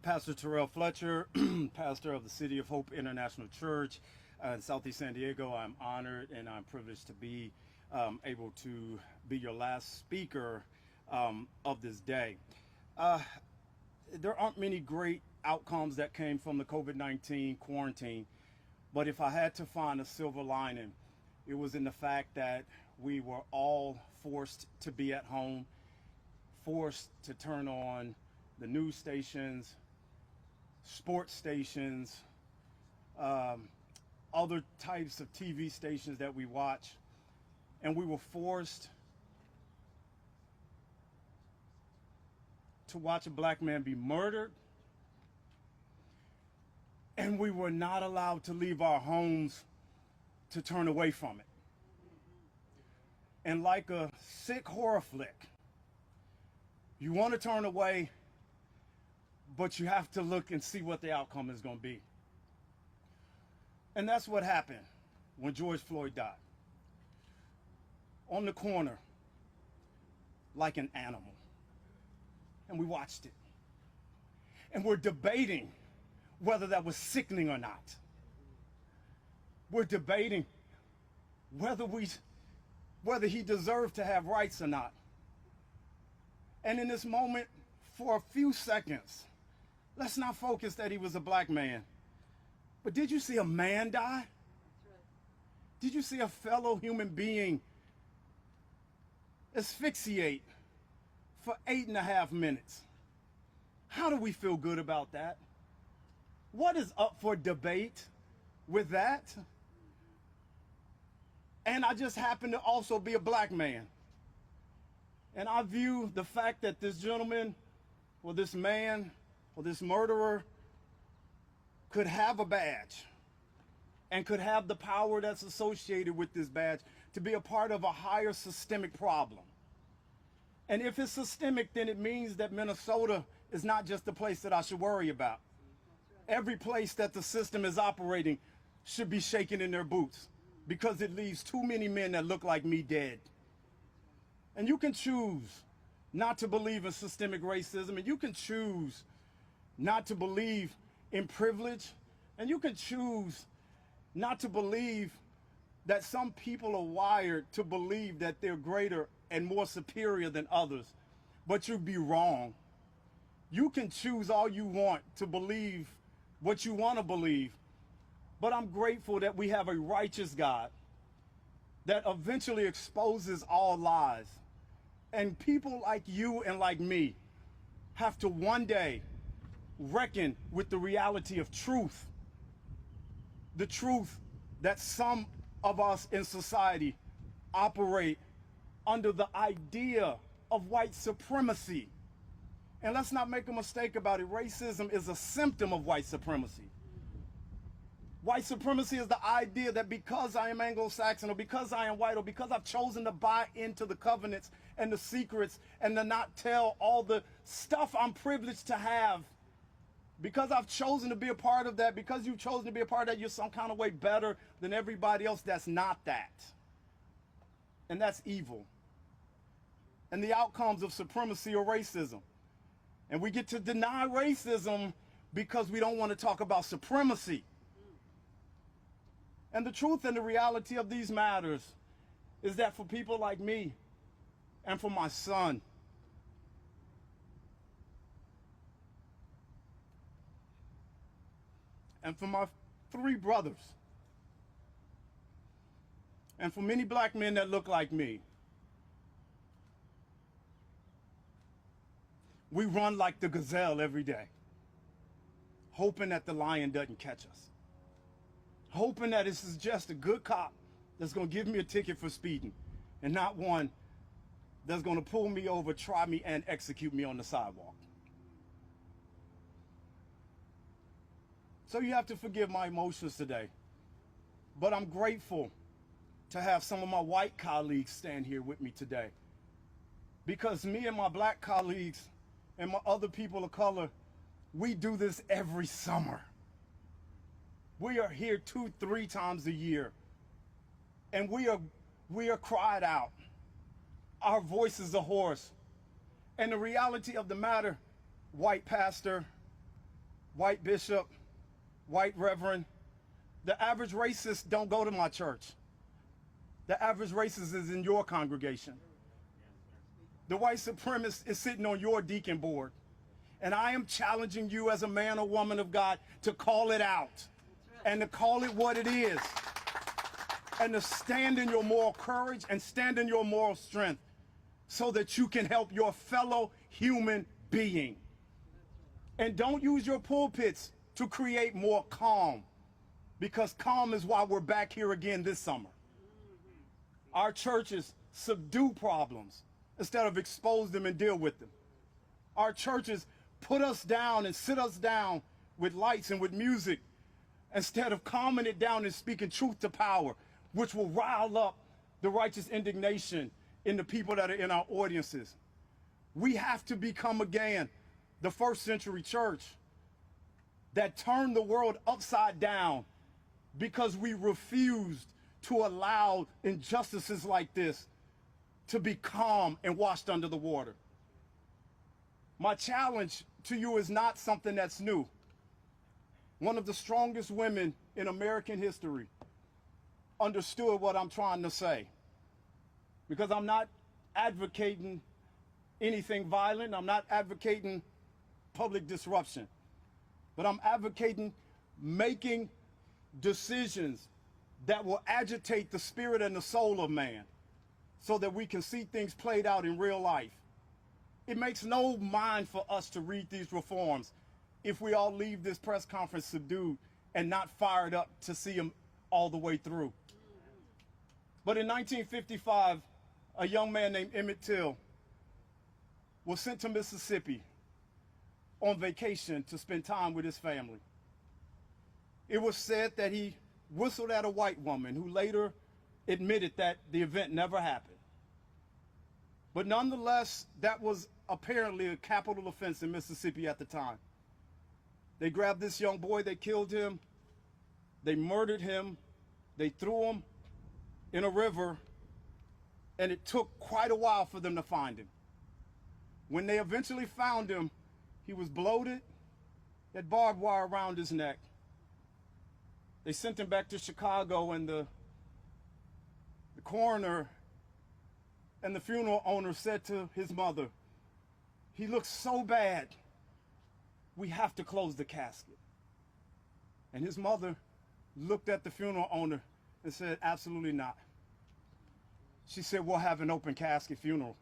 Pastor Terrell Fletcher, pastor of the City of Hope International Church in Southeast San Diego. I'm honored and I'm privileged to be able to be your last speaker of this day. There aren't many great outcomes that came from the COVID-19 quarantine, but if I had to find a silver lining, it was in the fact that we were all forced to be at home, forced to turn on the news stations, sports stations, other types of TV stations that we watch, and we were forced to watch a black man be murdered, and we were not allowed to leave our homes to turn away from it. And like a sick horror flick, you want to turn away, but you have to look and see what the outcome is going to be. And that's what happened when George Floyd died. On the corner, like an animal. And we watched it. And we're debating whether that was sickening or not. We're debating whether he deserved to have rights or not. And in this moment, for a few seconds, let's not focus that he was a black man. But did you see a man die? That's right. Did you see a fellow human being asphyxiate for 8.5 minutes? How do we feel good about that? What is up for debate with that? And I just happen to also be a black man. And I view the fact that this gentleman, or this man, or this murderer could have a badge and could have the power that's associated with this badge to be a part of a higher systemic problem. And if it's systemic, then it means that Minnesota is not just the place that I should worry about. Every place that the system is operating should be shaken in their boots, because it leaves too many men that look like me dead. And you can choose not to believe in systemic racism, and you can choose not to believe in privilege, and you can choose not to believe that some people are wired to believe that they're greater and more superior than others, but you'd be wrong. You can choose all you want to believe what you want to believe, but I'm grateful that we have a righteous God that eventually exposes all lies. And people like you and like me have to one day reckon with the reality of truth. The truth that some of us in society operate under the idea of white supremacy. And let's not make a mistake about it. Racism is a symptom of white supremacy. White supremacy is the idea that because I am Anglo-Saxon, or because I am white, or because I've chosen to buy into the covenants and the secrets and to not tell all the stuff I'm privileged to have, because I've chosen to be a part of that, because you've chosen to be a part of that, you're some kind of way better than everybody else. That's not that. And that's evil. And the outcomes of supremacy are racism. And we get to deny racism because we don't want to talk about supremacy. And the truth and the reality of these matters is that for people like me and for my son, and for my 3 brothers, and for many black men that look like me, we run like the gazelle every day, hoping that the lion doesn't catch us. Hoping that this is just a good cop that's going to give me a ticket for speeding, and not one that's going to pull me over, try me, and execute me on the sidewalk. So you have to forgive my emotions today. But I'm grateful to have some of my white colleagues stand here with me today. Because me and my black colleagues and my other people of color, we do this every summer. We are here 2-3 times a year, and we are cried out. Our voices are hoarse. And the reality of the matter, white pastor, white bishop, white reverend. The average racist don't go to my church. The average racist is in your congregation. The white supremacist is sitting on your deacon board. And I am challenging you as a man or woman of God to call it out and to call it what it is and to stand in your moral courage and stand in your moral strength so that you can help your fellow human being. And don't use your pulpits to create more calm, because calm is why we're back here again this summer. Our churches subdue problems instead of expose them and deal with them. Our churches put us down and sit us down with lights and with music instead of calming it down and speaking truth to power, which will rile up the righteous indignation in the people that are in our audiences. We have to become again the first century church that turned the world upside down because we refused to allow injustices like this to be calm and washed under the water. My challenge to you is not something that's new. One of the strongest women in American history understood what I'm trying to say, because I'm not advocating anything violent. I'm not advocating public disruption, but I'm advocating making decisions that will agitate the spirit and the soul of man so that we can see things played out in real life. It makes no mind for us to read these reforms if we all leave this press conference subdued and not fired up to see them all the way through. But in 1955, a young man named Emmett Till was sent to Mississippi on vacation to spend time with his family. It was said that he whistled at a white woman who later admitted that the event never happened. But nonetheless, that was apparently a capital offense in Mississippi at the time. They grabbed this young boy, they killed him, they murdered him, they threw him in a river, and it took quite a while for them to find him. When they eventually found him, he was bloated, had barbed wire around his neck. They sent him back to Chicago, and the coroner and the funeral owner said to his mother, "He looks so bad, we have to close the casket." And his mother looked at the funeral owner and said, "Absolutely not." She said, "We'll have an open casket funeral."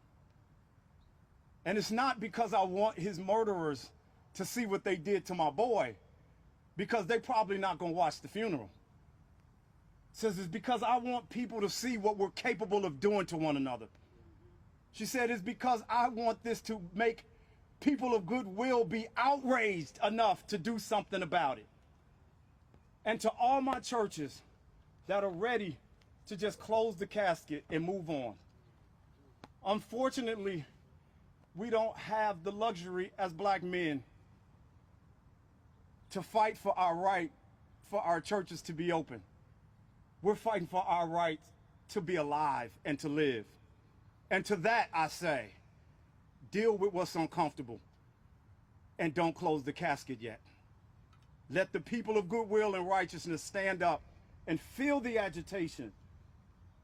And it's not because I want his murderers to see what they did to my boy, because they're probably not going to watch the funeral. It says it's because I want people to see what we're capable of doing to one another. She said it's because I want this to make people of goodwill be outraged enough to do something about it. And to all my churches that are ready to just close the casket and move on. Unfortunately, we don't have the luxury as black men to fight for our right for our churches to be open. We're fighting for our right to be alive and to live. And to that I say, deal with what's uncomfortable and don't close the casket yet. Let the people of goodwill and righteousness stand up and feel the agitation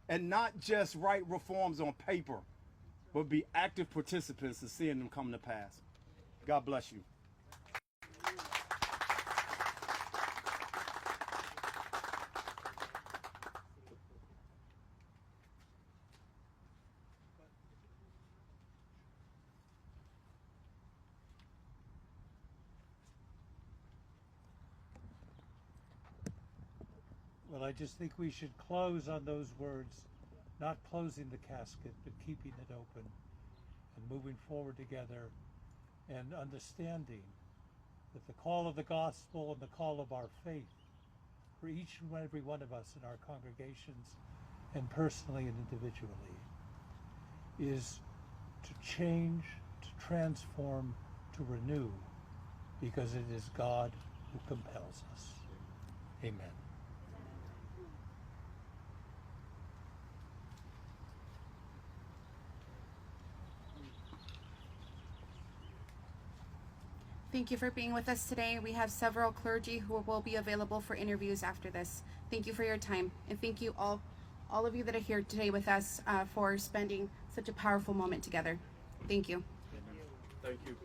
and not just write reforms on paper, but be active participants in seeing them come to pass. God bless you. Well, I just think we should close on those words, not closing the casket, but keeping it open and moving forward together and understanding that the call of the gospel and the call of our faith for each and every one of us in our congregations and personally and individually is to change, to transform, to renew, because it is God who compels us. Amen. Thank you for being with us today. We have several clergy who will be available for interviews after this. Thank you for your time, and thank you all of you that are here today with us for spending such a powerful moment together. Thank you. Thank you.